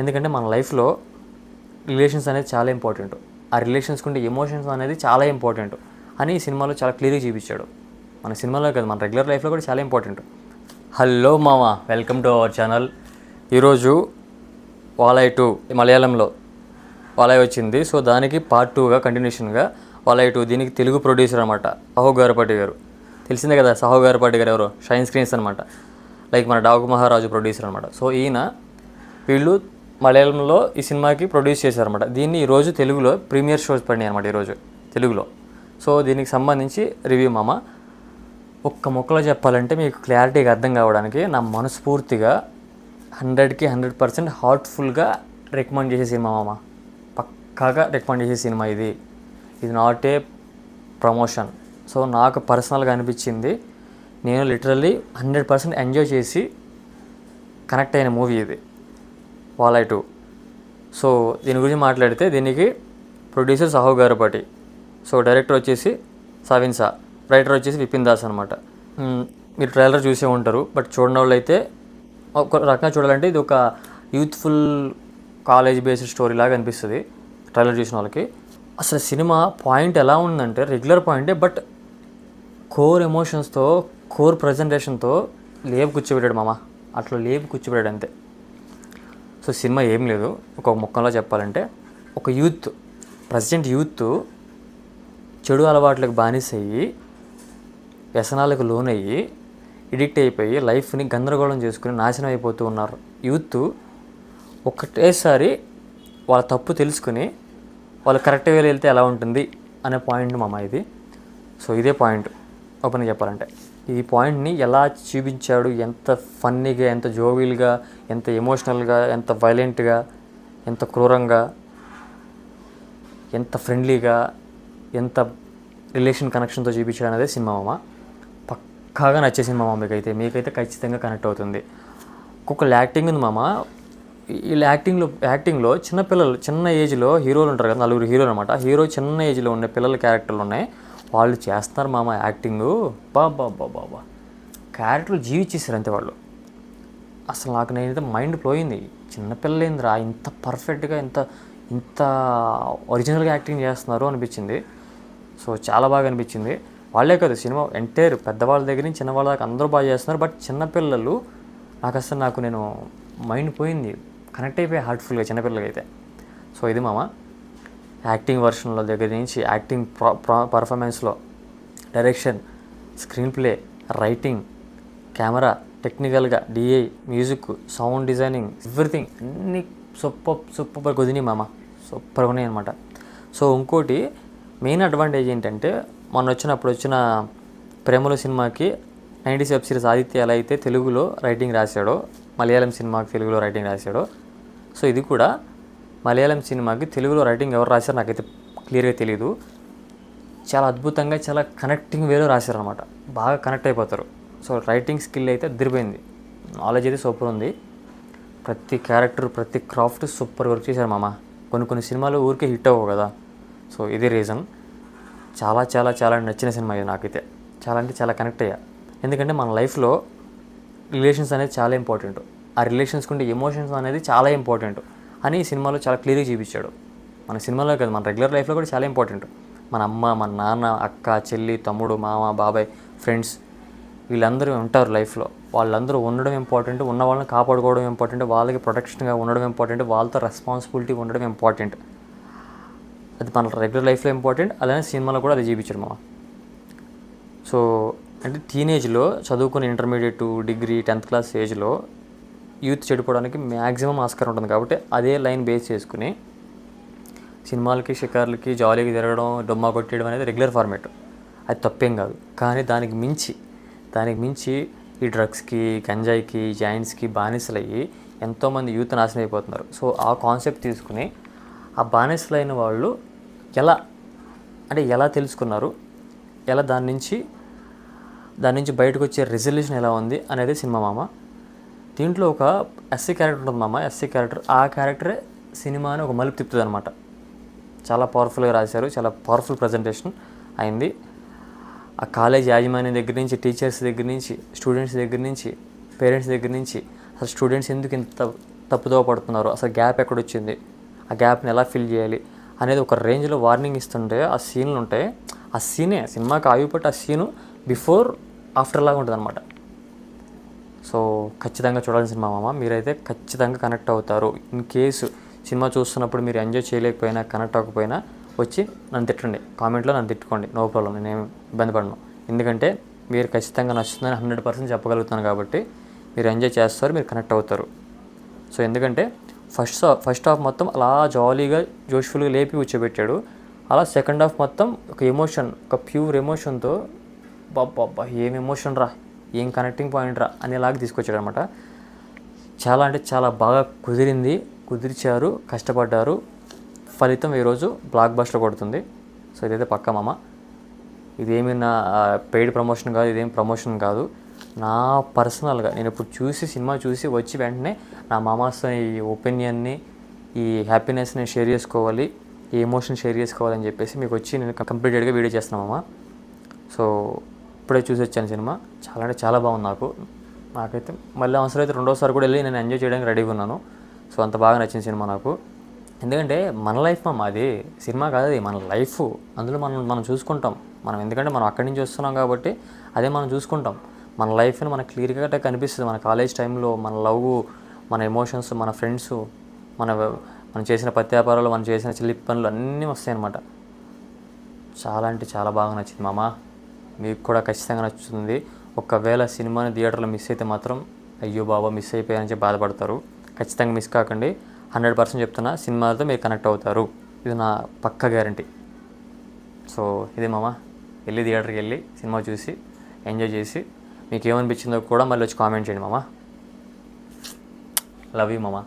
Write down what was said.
ఎందుకంటే మన లైఫ్లో రిలేషన్స్ అనేది చాలా ఇంపార్టెంట్. ఆ రిలేషన్స్కి ఉండే ఎమోషన్స్ అనేది చాలా ఇంపార్టెంట్ అని ఈ సినిమాలో చాలా క్లియర్గా చూపించాడు. మన సినిమాలో కాదు, మన రెగ్యులర్ లైఫ్లో కూడా చాలా ఇంపార్టెంట్. హలో మామ, వెల్కమ్ టు అవర్ ఛానల్. ఈరోజు వాలై 2 మలయాళంలో వాలై వచ్చింది. సో దానికి పార్ట్ 2గా కంటిన్యూషన్గా వాలై 2. దీనికి తెలుగు ప్రొడ్యూసర్ అనమాట సాహో గారపాటి గారు. తెలిసిందే కదా సాహో గారపాటి గారు ఎవరో, షైన్ స్క్రీన్స్ అనమాట, లైక్ మన డాకు మహారాజు ప్రొడ్యూసర్ అనమాట. సో వీళ్ళు మలయాళంలో ఈ సినిమాకి ప్రొడ్యూస్ చేశారనమాట. దీన్ని ఈరోజు తెలుగులో ప్రీమియర్ షోస్ పడినాయి అనమాట ఈరోజు తెలుగులో. సో దీనికి సంబంధించి రివ్యూ మామ. ఒక్క మొక్కలో చెప్పాలంటే మీకు క్లారిటీగా అర్థం కావడానికి నా మనస్ఫూర్తిగా 100కి 100% హార్ట్ఫుల్గా రికమెండ్ చేసే సినిమా మామ. పక్కాగా రికమెండ్ చేసే సినిమా ఇది నాట్ ఏ ప్రమోషన్. సో నాకు పర్సనల్గా అనిపించింది, నేను లిటరల్లీ 100% ఎంజాయ్ చేసి కనెక్ట్ అయిన మూవీ ఇది వాలై 2. సో దీని గురించి మాట్లాడితే దీనికి producer Saaho Garapati, so director వచ్చేసి సావిన్సా, రైటర్ వచ్చేసి విపిన్ దాస్ అనమాట. మీరు ట్రైలర్ చూసే ఉంటారు, బట్ చూడని వాళ్ళు అయితే ఒక రకంగా చూడాలంటే ఇది ఒక యూత్ఫుల్ కాలేజ్ బేస్డ్ స్టోరీ లాగా అనిపిస్తుంది ట్రైలర్ చూసిన వాళ్ళకి. అసలు సినిమా పాయింట్ ఎలా ఉందంటే రెగ్యులర్ పాయింటే, బట్ కోర్ ఎమోషన్స్తో, కోర్ ప్రజెంటేషన్తో లేపు కూర్చోబెట్టాడు మామ. అట్లా లేపు కూర్చోబెట్టాడు అంతే. సో సినిమా ఏం లేదు, ఒక ముక్కలో చెప్పాలంటే ఒక ప్రజెంట్ యూత్ చెడు అలవాట్లకు బానిసయ్యి, వ్యసనాలకు లోనయ్యి, ఎడిక్ట్ అయిపోయి లైఫ్ని గందరగోళం చేసుకుని నాశనం అయిపోతూ ఉన్నారు. యూత్ ఒకటేసారి వాళ్ళ తప్పు తెలుసుకుని వాళ్ళు కరెక్ట్ వేలో వెళ్తే ఎలా ఉంటుంది అనే పాయింట్ మామ ఇది. సో ఇదే పాయింట్ ఓపెన్గా చెప్పాలంటే. ఈ పాయింట్ని ఎలా చూపించాడు, ఎంత ఫన్నీగా, ఎంత జోవియల్గా, ఎంత ఎమోషనల్గా, ఎంత వైలెంట్గా, ఎంత క్రూరంగా, ఎంత ఫ్రెండ్లీగా, ఎంత రిలేషన్ కనెక్షన్తో చూపించాడు అనేది సినిమా మామ. పక్కాగా నచ్చే సినిమా మామ. మీకైతే ఖచ్చితంగా కనెక్ట్ అవుతుంది. ఒక్కొక్క యాక్టింగ్ ఉంది మామ. వీళ్ళ యాక్టింగ్లో చిన్నపిల్లలు, చిన్న ఏజ్లో హీరోలు ఉంటారు కదా, 4 హీరోలు అనమాట. హీరో చిన్న ఏజ్లో ఉండే పిల్లల క్యారెక్టర్లు ఉన్నాయి, వాళ్ళు చేస్తున్నారు మామ యాక్టింగు. బాబా క్యారెక్టర్లు జీవించేసారు అంతే వాళ్ళు. అసలు నాకు నేనైతే మైండ్ పోయింది, చిన్నపిల్లలేందిరా ఇంత పర్ఫెక్ట్గా, ఇంత ఒరిజినల్గా యాక్టింగ్ చేస్తున్నారు అనిపించింది. సో చాలా బాగా అనిపించింది. వాళ్ళే కాదు, సినిమా ఎంటైర్ పెద్దవాళ్ళ దగ్గర నుంచి చిన్నవాళ్ళ దాకా అందరూ బాగా చేస్తున్నారు. బట్ చిన్నపిల్లలు నేను మైండ్ పోయింది, కనెక్ట్ అయిపోయి హార్ట్ఫుల్గా చిన్నపిల్లలకి అయితే. సో ఇది మామ యాక్టింగ్ వర్షన్లో దగ్గర నుంచి, యాక్టింగ్ పర్ఫార్మెన్స్లో, direction, screenplay, writing, camera, టెక్నికల్గా, DI, music, sound designing, everything అన్నీ సూపర్ కుదిరినాయి మామ. సూపర్గా ఉన్నాయి అనమాట. సో ఇంకోటి మెయిన్ అడ్వాంటేజ్ ఏంటంటే, అప్పుడు వచ్చిన ప్రేమలో సినిమాకి 90s వెబ్ సిరీస్ ఆదిత్య ఎలా అయితే తెలుగులో రైటింగ్ రాశాడో, మలయాళం సినిమాకి తెలుగులో రైటింగ్ రాశాడో, సో ఇది కూడా మలయాళం సినిమాకి తెలుగులో రైటింగ్ ఎవరు రాశారో నాకైతే క్లియర్గా తెలియదు. చాలా అద్భుతంగా, చాలా కనెక్టింగ్ వేలో రాశారనమాట. బాగా కనెక్ట్ అయిపోతారు. సో రైటింగ్ స్కిల్ అయితే అదిరిపోయింది, నాలెడ్జ్ అయితే సూపర్ ఉంది. ప్రతి క్యారెక్టర్, ప్రతి క్రాఫ్ట్ సూపర్ వర్క్ చేశారు మామ. కొన్ని సినిమాలు ఊరికే హిట్ అవ్వవు కదా. సో ఇదే రీజన్. చాలా చాలా చాలా నచ్చిన సినిమా ఇది నాకైతే. చాలా అంటే చాలా కనెక్ట్ అయ్యా. ఎందుకంటే మన లైఫ్లో రిలేషన్స్ అనేది చాలా ఇంపార్టెంట్. ఆ రిలేషన్స్కి ఉండే ఎమోషన్స్ అనేది చాలా ఇంపార్టెంట్ అని ఈ సినిమాలో చాలా క్లియర్గా చూపించాడు. మన సినిమాలో కాదు, మన రెగ్యులర్ లైఫ్లో కూడా చాలా ఇంపార్టెంట్. మన అమ్మ, మన నాన్న, అక్క, చెల్లి, తమ్ముడు, మామ, బాబాయ్, ఫ్రెండ్స్, వీళ్ళందరూ ఉంటారు లైఫ్లో. వాళ్ళందరూ ఉండడం ఇంపార్టెంట్, ఉన్న వాళ్ళని కాపాడుకోవడం ఇంపార్టెంట్, వాళ్ళకి ప్రొటెక్షన్గా ఉండడం ఇంపార్టెంట్, వాళ్ళతో రెస్పాన్సిబిలిటీ ఉండడం ఇంపార్టెంట్. అది మన రెగ్యులర్ లైఫ్లో ఇంపార్టెంట్, అలానే సినిమాలో కూడా అది చూపించాడు మామ. సో అంటే టీనేజ్లో చదువుకుని ఇంటర్మీడియట్, డిగ్రీ, 10th క్లాస్ ఏజ్లో యూత్ చెడిపోవడానికి మ్యాక్సిమం ఆస్కారం ఉంటుంది. కాబట్టి అదే లైన్ బేస్ చేసుకుని సినిమాలకి, షికార్లకి, జాలీకి తిరగడం, డొమ్మా కొట్టేయడం అనేది రెగ్యులర్ ఫార్మేట్. అది తప్పేం కాదు. కానీ దానికి మించి ఈ డ్రగ్స్కి, గంజాయికి, జాయింట్స్కి బానిసలయ్యి ఎంతోమంది యూత్ నాశనం అయిపోతున్నారు. సో ఆ కాన్సెప్ట్ తీసుకుని ఆ బానిసలైన వాళ్ళు ఎలా తెలుసుకున్నారు, ఎలా దాని నుంచి బయటకు వచ్చే రెజల్యూషన్ ఎలా ఉంది అనేది సినిమా మామ. దీంట్లో ఒక ఎస్సీ క్యారెక్టర్ ఉంటుంది మామ. ఎస్సీ క్యారెక్టర్, ఆ క్యారెక్టరే సినిమాని ఒక మలుపు తిప్పుతుంది అనమాట. చాలా పవర్ఫుల్గా రాశారు, చాలా పవర్ఫుల్ ప్రజెంటేషన్ అయింది. ఆ కాలేజ్ యాజమాన్యం దగ్గర నుంచి, టీచర్స్ దగ్గర నుంచి, స్టూడెంట్స్ దగ్గర నుంచి, పేరెంట్స్ దగ్గర నుంచి, అసలు స్టూడెంట్స్ ఎందుకు ఇంత తప్పుదో పడుతున్నారు, అసలు గ్యాప్ ఎక్కడొచ్చింది, ఆ గ్యాప్ని ఎలా ఫిల్ చేయాలి అనేది ఒక రేంజ్లో వార్నింగ్ ఇస్తుంటే ఆ సీన్లు ఉంటాయి. ఆ సీనే సినిమాకి ఆగిపోతే ఆ సీను బిఫోర్ ఆఫ్టర్ లాగా ఉంటుంది అనమాట. సో ఖచ్చితంగా చూడాల్సిన సినిమా మామ. మీరైతే ఖచ్చితంగా కనెక్ట్ అవుతారు. ఇన్ కేసు సినిమా చూస్తున్నప్పుడు మీరు ఎంజాయ్ చేయలేకపోయినా, కనెక్ట్ అవ్వకపోయినా వచ్చి నన్ను తిట్టండి, కామెంట్లో నన్ను తిట్టుకోండి, నో ప్రాబ్లం, నేనేం ఇబ్బంది పడను. ఎందుకంటే మీరు ఖచ్చితంగా నచ్చుతుందని 100% చెప్పగలుగుతాను కాబట్టి మీరు ఎంజాయ్ చేస్తారు, మీరు కనెక్ట్ అవుతారు. సో ఎందుకంటే ఫస్ట్ హాఫ్ మొత్తం అలా జాలీగా జోష్ఫుల్గా లేపి కూర్చోబెట్టాడు. అలా సెకండ్ హాఫ్ మొత్తం ఒక ఎమోషన్, ఒక ప్యూర్ ఎమోషన్తో బాబ్బా ఏం ఎమోషన్ రా, ఏం కనెక్టింగ్ పాయింట్ రా అనేలాగా తీసుకొచ్చాడు అనమాట. చాలా అంటే చాలా బాగా కుదిర్చారు, కష్టపడ్డారు. ఫలితం ఈరోజు బ్లాక్ బస్టర్ కొడుతుంది. సో ఇదైతే పక్కా మామ. ఇదేమి నా పెయిడ్ ప్రమోషన్ కాదు, ఇదేం ప్రమోషన్ కాదు. నా పర్సనల్గా నేను ఇప్పుడు సినిమా చూసి వచ్చి వెంటనే నా మామాస్తో ఈ ఒపీనియన్ని, ఈ హ్యాపీనెస్ని షేర్ చేసుకోవాలి, ఈ ఎమోషన్ షేర్ చేసుకోవాలని చెప్పేసి మీకు వచ్చి నేను కంప్లీటెడ్గా వీడియో చేస్తున్నాను మామ. సో ఇప్పుడే చూసి వచ్చాను సినిమా. చాలా అంటే చాలా బాగుంది నాకైతే. మళ్ళీ అవసరం అయితే రెండోసారి కూడా వెళ్ళి నేను ఎంజాయ్ చేయడానికి రెడీగా ఉన్నాను. సో అంత బాగా నచ్చిన సినిమా నాకు. ఎందుకంటే మన లైఫ్ మామ, అది సినిమా కాదు, అది మన లైఫ్. అందులో మనం చూసుకుంటాం. ఎందుకంటే మనం అక్కడి నుంచి వస్తున్నాం కాబట్టి అదే మనం చూసుకుంటాం. మన లైఫ్ని మనకు క్లియర్గా కనిపిస్తుంది. మన కాలేజ్ టైంలో మన లవ్, మన ఎమోషన్స్, మన ఫ్రెండ్స్, మనం చేసిన ప్రత్యాపారాలు, మనం చేసిన చిలిపి పనులు అన్నీ వస్తాయి అన్నమాట. చాలా అంటే చాలా బాగా నచ్చింది మామ. మీకు కూడా ఖచ్చితంగా నచ్చుతుంది. ఒకవేళ సినిమాని థియేటర్లో మిస్ అయితే మాత్రం అయ్యో బాబా మిస్ అయిపోయారని చెప్పి బాధపడతారు. ఖచ్చితంగా మిస్ కాకండి. 100% చెప్తున్నా, సినిమాలతో మీరు కనెక్ట్ అవుతారు. ఇది నా పక్కా గ్యారంటీ. సో ఇదే మామ, వెళ్ళి థియేటర్కి వెళ్ళి సినిమా చూసి ఎంజాయ్ చేసి మీకు ఏమనిపించిందో కూడా మళ్ళీ వచ్చి కామెంట్ చేయండి మామ. లవ్ యూ మామ.